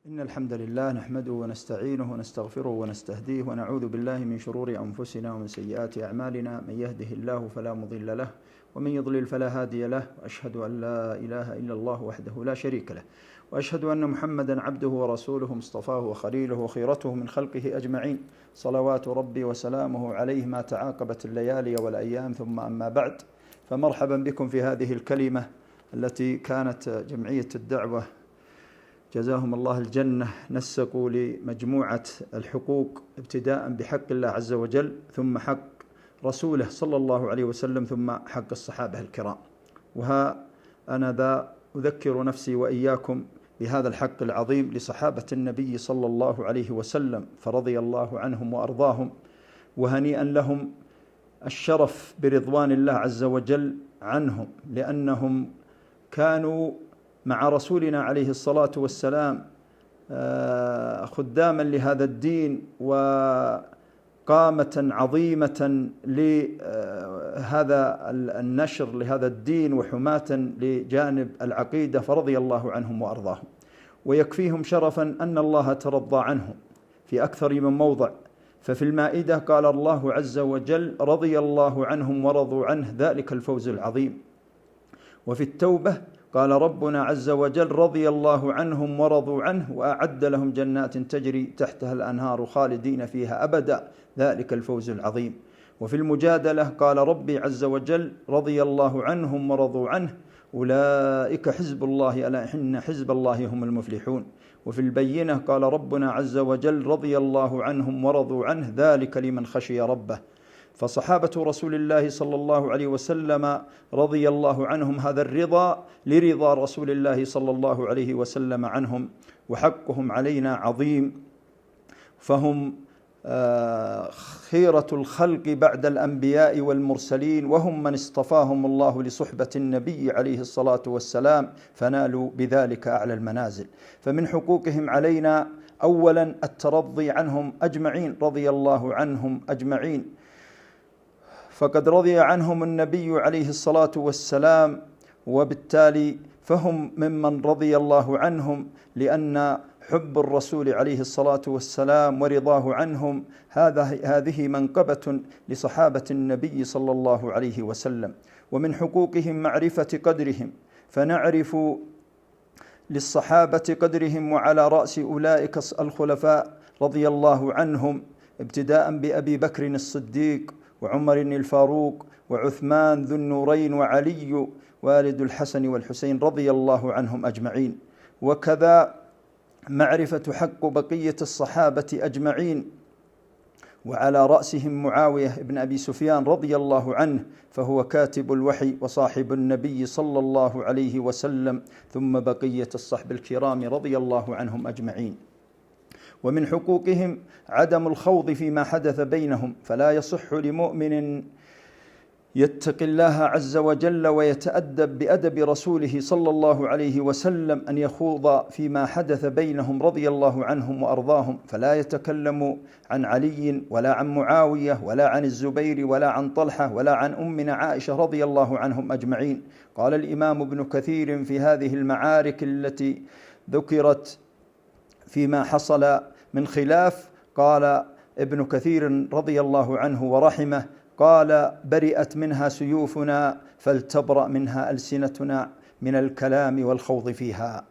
إن الحمد لله نحمده ونستعينه ونستغفره ونستهديه ونعوذ بالله من شرور أنفسنا ومن سيئات أعمالنا. من يهده الله فلا مضل له ومن يضلل فلا هادي له، وأشهد أن لا إله إلا الله وحده لا شريك له، وأشهد أن محمدا عبده ورسوله مصطفاه وخليله وخيرته من خلقه أجمعين، صلوات ربي وسلامه عليه ما تعاقبت الليالي والأيام، ثم أما بعد، فمرحبا بكم في هذه الكلمة التي كانت جمعية الدعوة جزاهم الله الجنة نسقوا لمجموعة الحقوق، ابتداء بحق الله عز وجل، ثم حق رسوله صلى الله عليه وسلم، ثم حق الصحابة الكرام. وها أنا ذا أذكر نفسي وإياكم بهذا الحق العظيم لصحابة النبي صلى الله عليه وسلم، فرضي الله عنهم وأرضاهم، وهنيئا لهم الشرف برضوان الله عز وجل عنهم، لأنهم كانوا مع رسولنا عليه الصلاة والسلام خداما لهذا الدين وقامة عظيمة لهذا النشر لهذا الدين وحماة لجانب العقيدة، فرضي الله عنهم وأرضاهم. ويكفيهم شرفا أن الله ترضى عنهم في أكثر من موضع، ففي المائدة قال الله عز وجل: رضي الله عنهم ورضوا عنه ذلك الفوز العظيم. وفي التوبة قال ربنا عز وجل: رضي الله عنهم ورضوا عنه وأعد لهم جنات تجري تحتها الأنهار خالدين فيها أبدا ذلك الفوز العظيم. وفي المجادلة قال ربي عز وجل: رضي الله عنهم ورضوا عنه أولئك حزب الله ألا إن حزب الله هم المفلحون. وفي البينة قال ربنا عز وجل: رضي الله عنهم ورضوا عنه ذلك لمن خشي ربه. فصحابة رسول الله صلى الله عليه وسلم رضي الله عنهم هذا الرضا لرضا رسول الله صلى الله عليه وسلم عنهم، وحقهم علينا عظيم، فهم خيرة الخلق بعد الأنبياء والمرسلين، وهم من اصطفاهم الله لصحبة النبي عليه الصلاة والسلام، فنالوا بذلك أعلى المنازل. فمن حقوقهم علينا أولا الترضي عنهم أجمعين، رضي الله عنهم أجمعين، فقد رضي عنهم النبي عليه الصلاة والسلام، وبالتالي فهم ممن رضي الله عنهم، لأن حب الرسول عليه الصلاة والسلام ورضاه عنهم هذه منقبة لصحابة النبي صلى الله عليه وسلم. ومن حقوقهم معرفة قدرهم، فنعرف للصحابة قدرهم، وعلى رأس أولئك الخلفاء رضي الله عنهم، ابتداء بأبي بكر الصديق وعمر الفاروق وعثمان ذو النورين وعلي والد الحسن والحسين رضي الله عنهم أجمعين. وكذا معرفة حق بقية الصحابة أجمعين، وعلى رأسهم معاوية بن أبي سفيان رضي الله عنه، فهو كاتب الوحي وصاحب النبي صلى الله عليه وسلم، ثم بقية الصحب الكرام رضي الله عنهم أجمعين. ومن حقوقهم عدم الخوض فيما حدث بينهم، فلا يصح لمؤمن يتقي الله عز وجل ويتأدب بأدب رسوله صلى الله عليه وسلم أن يخوض فيما حدث بينهم رضي الله عنهم وأرضاهم، فلا يتكلم عن علي ولا عن معاوية ولا عن الزبير ولا عن طلحة ولا عن أمنا عائشة رضي الله عنهم أجمعين. قال الإمام ابن كثير في هذه المعارك التي ذكرت فيما حصل من خلاف، قال ابن كثير رضي الله عنه ورحمه، قال: برئت منها سيوفنا فلتبرأ منها ألسنتنا من الكلام والخوض فيها.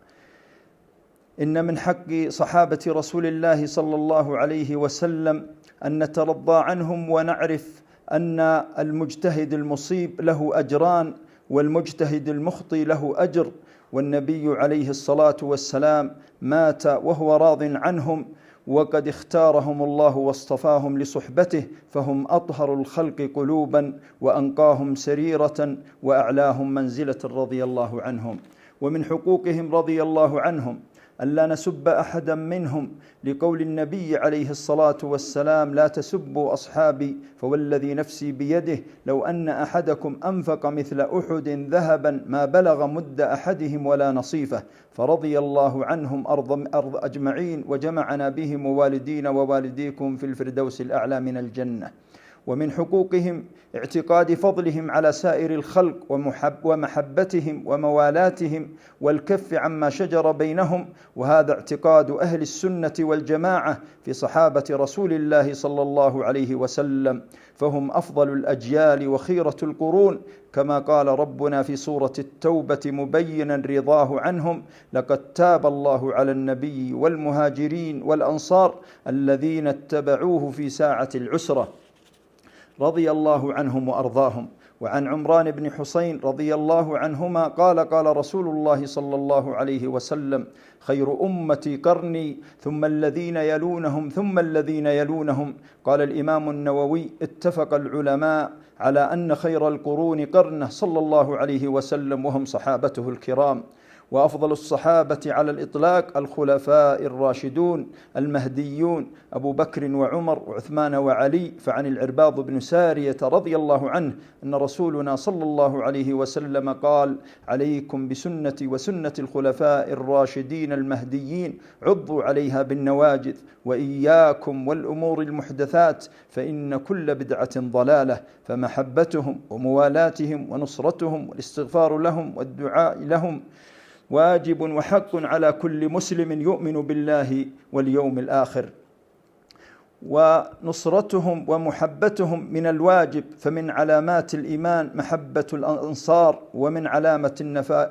إن من حق صحابة رسول الله صلى الله عليه وسلم أن نترضى عنهم، ونعرف أن المجتهد المصيب له أجران، والمجتهد المخطي له أجر، والنبي عليه الصلاة والسلام مات وهو راض عنهم، وقد اختارهم الله واصطفاهم لصحبته، فهم أطهر الخلق قلوبا وأنقاهم سريرة وأعلاهم منزلة رضي الله عنهم. ومن حقوقهم رضي الله عنهم ألا نسب أحدا منهم، لقول النبي عليه الصلاة والسلام: لا تسبوا أصحابي فوالذي نفسي بيده لو أن أحدكم أنفق مثل أحد ذهبا ما بلغ مد أحدهم ولا نصيفه. فرضي الله عنهم أرض أجمعين، وجمعنا بهم ووالدين ووالديكم في الفردوس الأعلى من الجنة. ومن حقوقهم اعتقاد فضلهم على سائر الخلق ومحبتهم وموالاتهم والكف عما شجر بينهم، وهذا اعتقاد أهل السنة والجماعة في صحابة رسول الله صلى الله عليه وسلم، فهم أفضل الأجيال وخيرة القرون، كما قال ربنا في سورة التوبة مبينا رضاه عنهم: لقد تاب الله على النبي والمهاجرين والأنصار الذين اتبعوه في ساعة العسرة، رضي الله عنهم وأرضاهم. وعن عمران بن حسين رضي الله عنهما قال رسول الله صلى الله عليه وسلم: خير أمتي قرني ثم الذين يلونهم ثم الذين يلونهم. قال الإمام النووي: اتفق العلماء على أن خير القرون قرنه صلى الله عليه وسلم، وهم صحابته الكرام. وأفضل الصحابة على الإطلاق الخلفاء الراشدون المهديون أبو بكر وعمر وعثمان وعلي. فعن العرباض بن سارية رضي الله عنه أن رسولنا صلى الله عليه وسلم قال: عليكم بسنتي وسنة الخلفاء الراشدين المهديين، عضوا عليها بالنواجذ، وإياكم والأمور المحدثات، فإن كل بدعة ضلالة. فمحبتهم وموالاتهم ونصرتهم والاستغفار لهم والدعاء لهم واجب وحق على كل مسلم يؤمن بالله واليوم الآخر. ونصرتهم ومحبتهم من الواجب، فمن علامات الإيمان محبة الأنصار، ومن علامة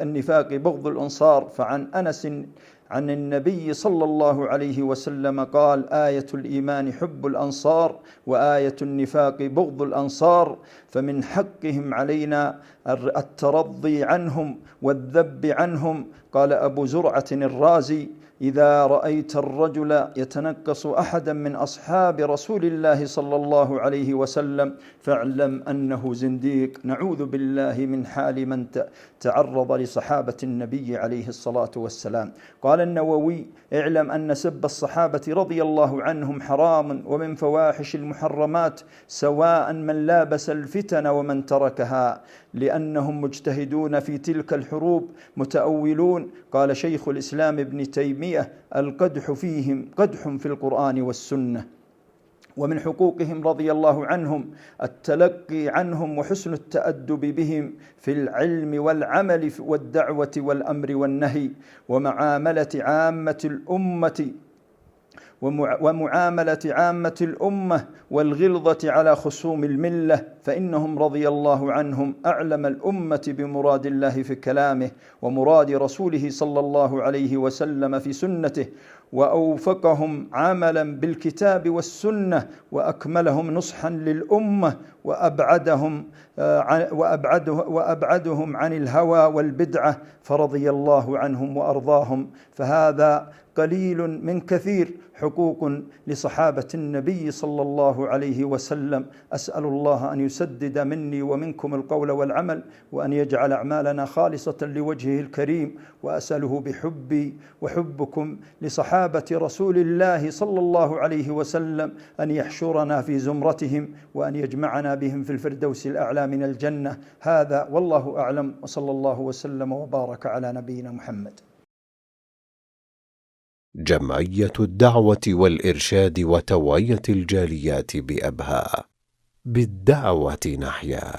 النفاق بغض الأنصار. فعن أنس عن النبي صلى الله عليه وسلم قال: آية الإيمان حب الأنصار، وآية النفاق بغض الأنصار. فمن حقهم علينا الترضي عنهم والذب عنهم. قال أبو زرعة الرازي: إذا رأيت الرجل يتنقص أحدا من أصحاب رسول الله صلى الله عليه وسلم فاعلم أنه زنديق. نعوذ بالله من حال من تعرض لصحابة النبي عليه الصلاة والسلام. قال النووي: اعلم أن سب الصحابة رضي الله عنهم حرام ومن فواحش المحرمات، سواء من لابس الفتن ومن تركها، لأنهم مجتهدون في تلك الحروب متأولون. قال شيخ الإسلام ابن تيمية: القدح فيهم قدح في القرآن والسنة. ومن حقوقهم رضي الله عنهم التلقي عنهم وحسن التأدب بهم في العلم والعمل والدعوة والأمر والنهي، ومعاملة عامة الأمة والغلظة على خصوم الملة، فإنهم رضي الله عنهم أعلم الأمة بمراد الله في كلامه ومراد رسوله صلى الله عليه وسلم في سنته، وأوفقهم عملا بالكتاب والسنة، وأكملهم نصحا للأمة، وأبعدهم عن الهوى والبدعة، فرضي الله عنهم وأرضاهم. فهذا قليل من كثير حقوق لصحابة النبي صلى الله عليه وسلم. أسأل الله أن يسدد مني ومنكم القول والعمل، وأن يجعل أعمالنا خالصة لوجهه الكريم، وأسأله بحبي وحبكم لصحابة رسول الله صلى الله عليه وسلم أن يحشرنا في زمرتهم، وأن يجمعنا بهم في الفردوس الأعلى من الجنة. هذا والله أعلم، وصلى الله وسلم وبارك على نبينا محمد. جمعية الدعوة والإرشاد وتوعية الجاليات بأبها، بالدعوة نحيا.